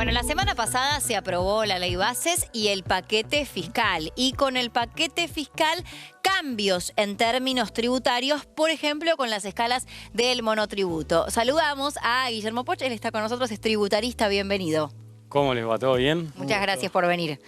Bueno, la semana pasada se aprobó la ley bases y el paquete fiscal. Y con el paquete fiscal, cambios en términos tributarios, por ejemplo, con las escalas del monotributo. Saludamos a Guillermo Poch, él está con nosotros, es tributarista, bienvenido. ¿Cómo les va? ¿Todo bien? Muchas gracias por venir.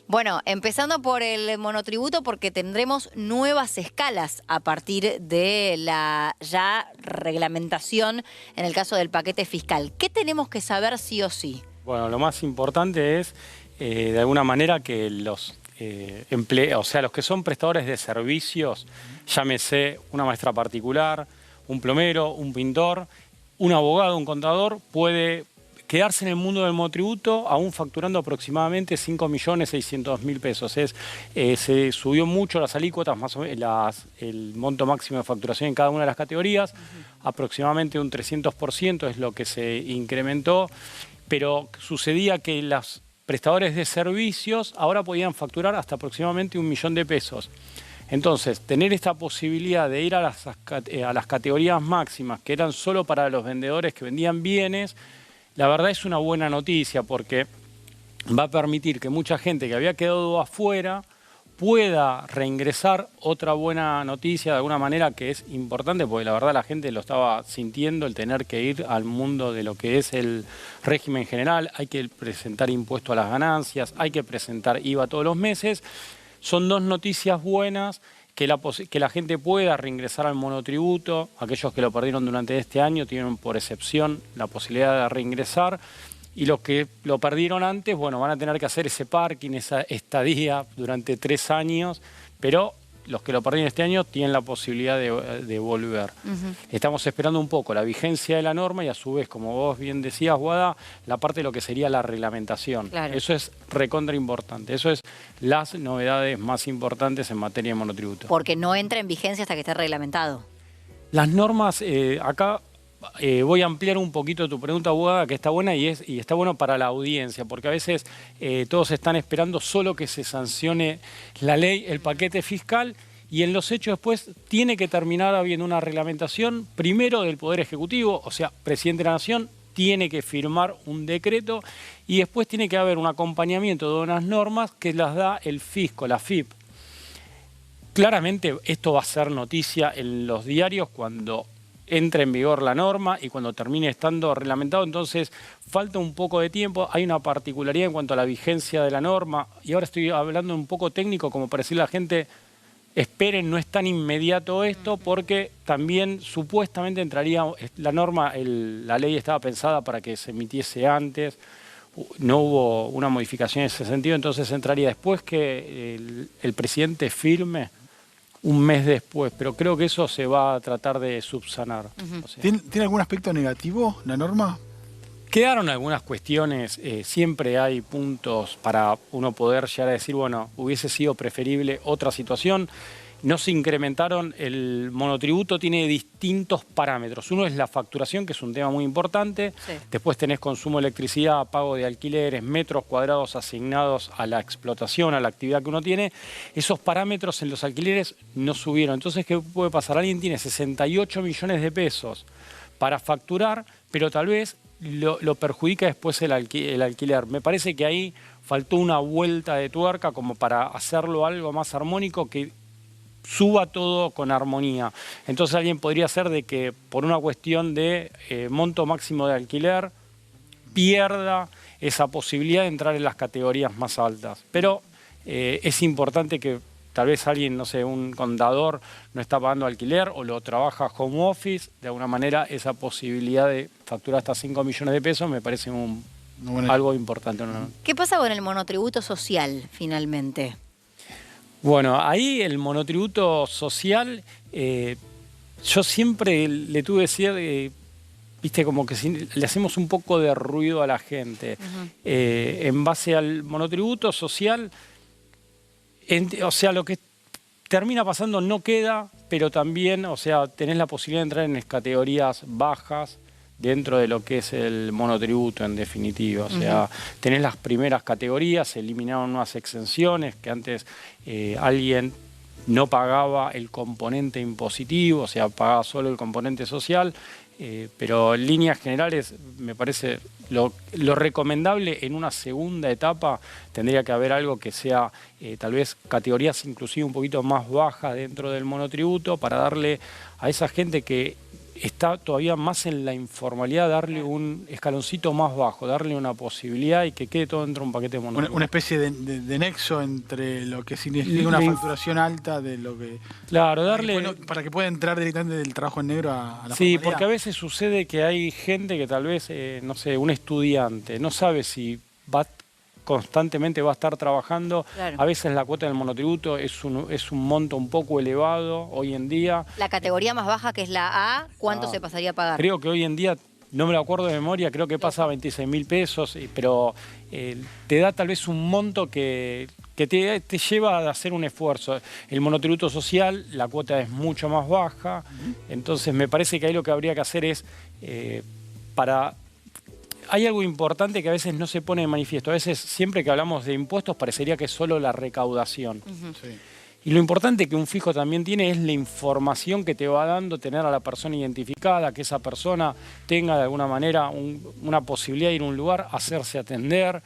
Bueno, empezando por el monotributo, porque tendremos nuevas escalas a partir de la ya reglamentación en el caso del paquete fiscal. ¿Qué tenemos que saber sí o sí? Bueno, lo más importante es, de alguna manera, que los los que son prestadores de servicios, llámese una maestra particular, un plomero, un pintor, un abogado, un contador, puede quedarse en el mundo del monotributo aún facturando aproximadamente 5.600.000 pesos. Se subió mucho las alícuotas, más o menos, el monto máximo de facturación en cada una de las categorías, aproximadamente un 300% es lo que se incrementó, pero sucedía que los prestadores de servicios ahora podían facturar hasta aproximadamente 1 millón de pesos. Entonces, tener esta posibilidad de ir a las categorías máximas, que eran solo para los vendedores que vendían bienes, la verdad es una buena noticia porque va a permitir que mucha gente que había quedado afuera pueda reingresar. Otra buena noticia de alguna manera que es importante porque la verdad la gente lo estaba sintiendo, el tener que ir al mundo de lo que es el régimen general. Hay que presentar impuesto a las ganancias, hay que presentar IVA todos los meses. Son dos noticias buenas. Que la gente pueda reingresar al monotributo. Aquellos que lo perdieron durante este año tienen por excepción la posibilidad de reingresar. Y los que lo perdieron antes, bueno, van a tener que hacer ese parking, esa estadía durante 3 años. Pero los que lo perdieron este año tienen la posibilidad de volver. Estamos esperando un poco la vigencia de la norma y a su vez, como vos bien decías, Guada, la parte de lo que sería la reglamentación. Claro. Eso es recontra importante. Eso es las novedades más importantes en materia de monotributo. Porque no entra en vigencia hasta que esté reglamentado. Las normas, acá voy a ampliar un poquito tu pregunta, Guada, que está buena y está bueno para la audiencia, porque a veces todos están esperando solo que se sancione la ley, el paquete fiscal, y en los hechos después tiene que terminar habiendo una reglamentación, primero del Poder Ejecutivo, o sea, Presidente de la Nación, tiene que firmar un decreto y después tiene que haber un acompañamiento de unas normas que las da el fisco, la FIP. Claramente esto va a ser noticia en los diarios cuando entre en vigor la norma y cuando termine estando reglamentado, entonces falta un poco de tiempo. Hay una particularidad en cuanto a la vigencia de la norma y ahora estoy hablando un poco técnico como para decirle a la gente esperen, no es tan inmediato esto porque también supuestamente entraría la norma, la ley estaba pensada para que se emitiese antes, no hubo una modificación en ese sentido, entonces entraría después que el presidente firme, un mes después, pero creo que eso se va a tratar de subsanar. O sea, ¿Tiene algún aspecto negativo la norma? Quedaron algunas cuestiones, siempre hay puntos para uno poder llegar a decir, bueno, hubiese sido preferible otra situación. No se incrementaron, el monotributo tiene distintos parámetros. Uno es la facturación, que es un tema muy importante. Sí. Después tenés consumo de electricidad, pago de alquileres, metros cuadrados asignados a la explotación, a la actividad que uno tiene. Esos parámetros en los alquileres no subieron. Entonces, ¿qué puede pasar? Alguien tiene 68 millones de pesos para facturar, pero tal vez lo perjudica después el alquiler. Me parece que ahí faltó una vuelta de tuerca como para hacerlo algo más armónico que suba todo con armonía. Entonces alguien podría hacer de que por una cuestión de monto máximo de alquiler pierda esa posibilidad de entrar en las categorías más altas. Pero es importante que tal vez alguien, no sé, un contador no está pagando alquiler o lo trabaja home office, de alguna manera esa posibilidad de facturar hasta 5 millones de pesos me parece algo importante. ¿No? ¿Qué pasa con el monotributo social finalmente? Bueno, ahí el monotributo social, yo siempre le tuve que decir, viste, como que le hacemos un poco de ruido a la gente. En base al monotributo social, o sea, lo que termina pasando no queda, pero también, o sea, tenés la posibilidad de entrar en las categorías bajas dentro de lo que es el monotributo en definitiva. O sea, tenés las primeras categorías, se eliminaron unas exenciones que antes alguien no pagaba el componente impositivo, o sea, pagaba solo el componente social. pero en líneas generales me parece lo recomendable en una segunda etapa tendría que haber algo que sea tal vez categorías inclusive un poquito más bajas dentro del monotributo para darle a esa gente que está todavía más en la informalidad, darle un escaloncito más bajo, darle una posibilidad y que quede todo dentro de un paquete monotributo. Una especie de nexo entre lo que significa una facturación alta de lo que... Claro, darle... Para que pueda entrar directamente del trabajo en negro a la Sí, formalidad. porque a veces sucede que hay gente que tal vez, no sé, un estudiante, no sabe si constantemente va a estar trabajando. Claro. A veces la cuota del monotributo es un monto un poco elevado hoy en día. La categoría más baja, que es la A, ¿cuánto se pasaría a pagar? Creo que hoy en día, no me lo acuerdo de memoria, creo que pasa a 26.000 pesos, pero te da tal vez un monto que te lleva a hacer un esfuerzo. El monotributo social, la cuota es mucho más baja, entonces me parece que ahí lo que habría que hacer es Hay algo importante que a veces no se pone de manifiesto. A veces, siempre que hablamos de impuestos, parecería que es solo la recaudación. Sí. Y lo importante que un fijo también tiene es la información que te va dando, tener a la persona identificada, que esa persona tenga de alguna manera una posibilidad de ir a un lugar, hacerse atender,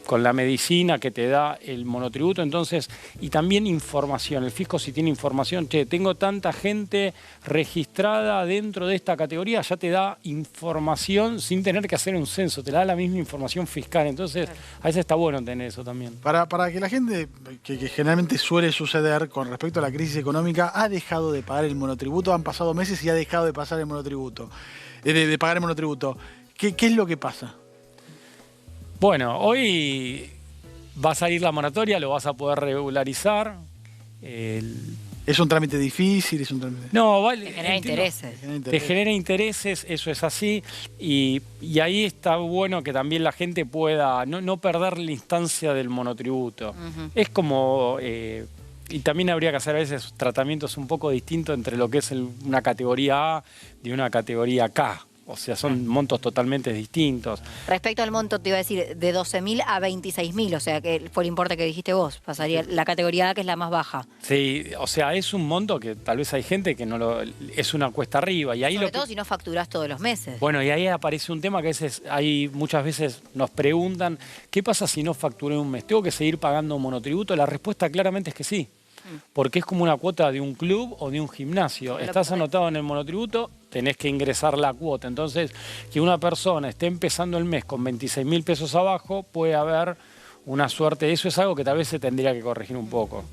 con la medicina que te da el monotributo. Entonces, y también información. El fisco, si tiene información, che, tengo tanta gente registrada dentro de esta categoría, ya te da información sin tener que hacer un censo, te da la misma información fiscal. Entonces, a veces está bueno tener eso también. Para que la gente, que generalmente suele suceder con respecto a la crisis económica, ha dejado de pagar el monotributo, han pasado meses y ha dejado de pasar el monotributo, de pagar el monotributo. ¿Qué es lo que pasa? Bueno, hoy va a salir la moratoria, lo vas a poder regularizar. ¿Es un trámite difícil? ¿Es un trámite... No, vale. Te genera intereses. Te genera intereses, eso es así. Y ahí está bueno que también la gente pueda no perder la instancia del monotributo. Es como... y también habría que hacer a veces tratamientos un poco distintos entre lo que es una categoría A y una categoría K. O sea, son montos totalmente distintos. Respecto al monto, te iba a decir, de 12.000 a 26.000, o sea, que fue el importe que dijiste vos, pasaría la categoría A, que es la más baja. Sí, o sea, es un monto que tal vez hay gente que no es una cuesta arriba. Y ahí Sobre todo si no facturás todos los meses. Bueno, y ahí aparece un tema que muchas veces nos preguntan, ¿qué pasa si no facturé un mes? ¿Tengo que seguir pagando monotributo? La respuesta claramente es que sí. Porque es como una cuota de un club o de un gimnasio. Estás anotado en el monotributo, tenés que ingresar la cuota. Entonces, que una persona esté empezando el mes con 26.000 pesos abajo, puede haber una suerte. Eso es algo que tal vez se tendría que corregir un poco.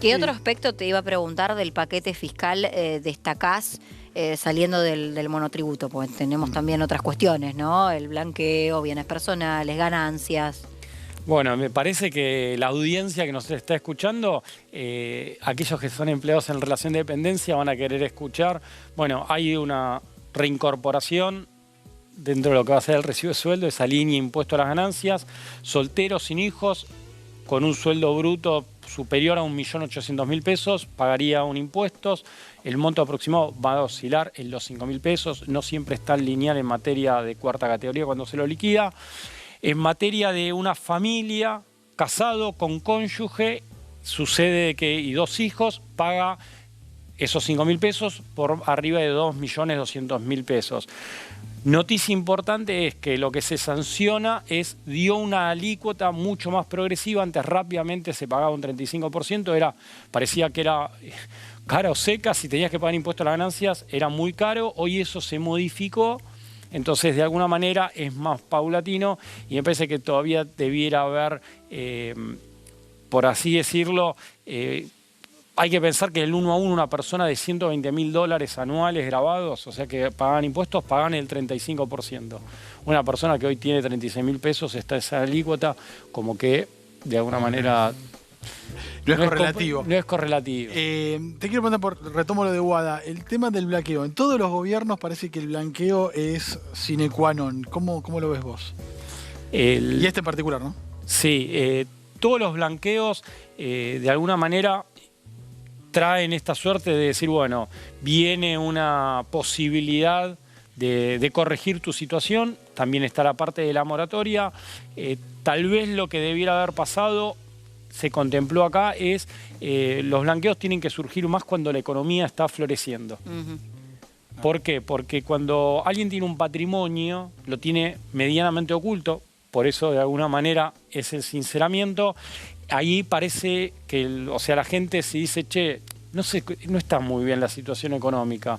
¿Qué otro aspecto te iba a preguntar del paquete fiscal destacás saliendo del monotributo? Porque tenemos también otras cuestiones, ¿no? El blanqueo, bienes personales, ganancias... Bueno, me parece que la audiencia que nos está escuchando, aquellos que son empleados en relación de dependencia van a querer escuchar. Bueno, hay una reincorporación dentro de lo que va a ser el recibo de sueldo, esa línea impuesto a las ganancias. Solteros sin hijos, con un sueldo bruto superior a 1.800.000 pesos, pagaría un impuesto. El monto aproximado va a oscilar en los 5.000 pesos. No siempre está lineal en materia de cuarta categoría cuando se lo liquida. En materia de una familia, casado con cónyuge, sucede que, y 2 hijos, paga esos 5.000 pesos por arriba de 2.200.000 pesos. Noticia importante es que lo que se sanciona dio una alícuota mucho más progresiva. Antes rápidamente se pagaba un 35%, parecía que era cara o seca, si tenías que pagar impuesto a las ganancias era muy caro. Hoy eso se modificó. Entonces, de alguna manera, es más paulatino y me parece que todavía debiera haber, por así decirlo, hay que pensar que el 1 a 1 una persona de $120.000 anuales grabados, o sea que pagan impuestos, pagan el 35%. Una persona que hoy tiene 36.000 pesos, está esa alícuota, como que, de alguna manera... No es correlativo. No es correlativo. Te quiero preguntar, retomo lo de Guada, el tema del blanqueo. En todos los gobiernos parece que el blanqueo es sine qua non. ¿Cómo lo ves vos? Y este en particular, ¿no? Sí, todos los blanqueos, de alguna manera, traen esta suerte de decir, bueno, viene una posibilidad de corregir tu situación. También está la parte de la moratoria. Tal vez lo que debiera haber pasado... se contempló acá los blanqueos tienen que surgir más cuando la economía está floreciendo. ¿Por qué? Porque cuando alguien tiene un patrimonio, lo tiene medianamente oculto, por eso de alguna manera es el sinceramiento. Ahí parece que, o sea, la gente se dice, che, no sé, no está muy bien la situación económica,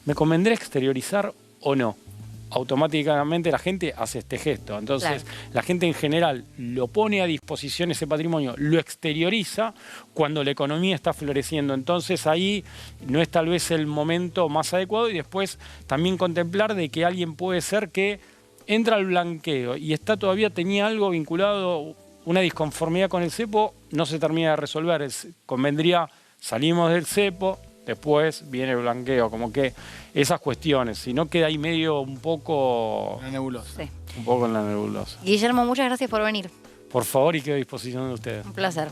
¿me convendrá exteriorizar o no? Automáticamente la gente hace este gesto. Entonces, la gente en general lo pone a disposición ese patrimonio, lo exterioriza cuando la economía está floreciendo. Entonces, ahí no es tal vez el momento más adecuado, y después también contemplar de que alguien puede ser que entra al blanqueo y tenía algo vinculado, una disconformidad con el cepo, no se termina de resolver. Convendría, salimos del cepo, después viene el blanqueo, como que esas cuestiones, si no queda ahí medio un poco... La nebulosa. Sí. Un poco en la nebulosa. Guillermo, muchas gracias por venir. Por favor, y quedo a disposición de ustedes. Un placer.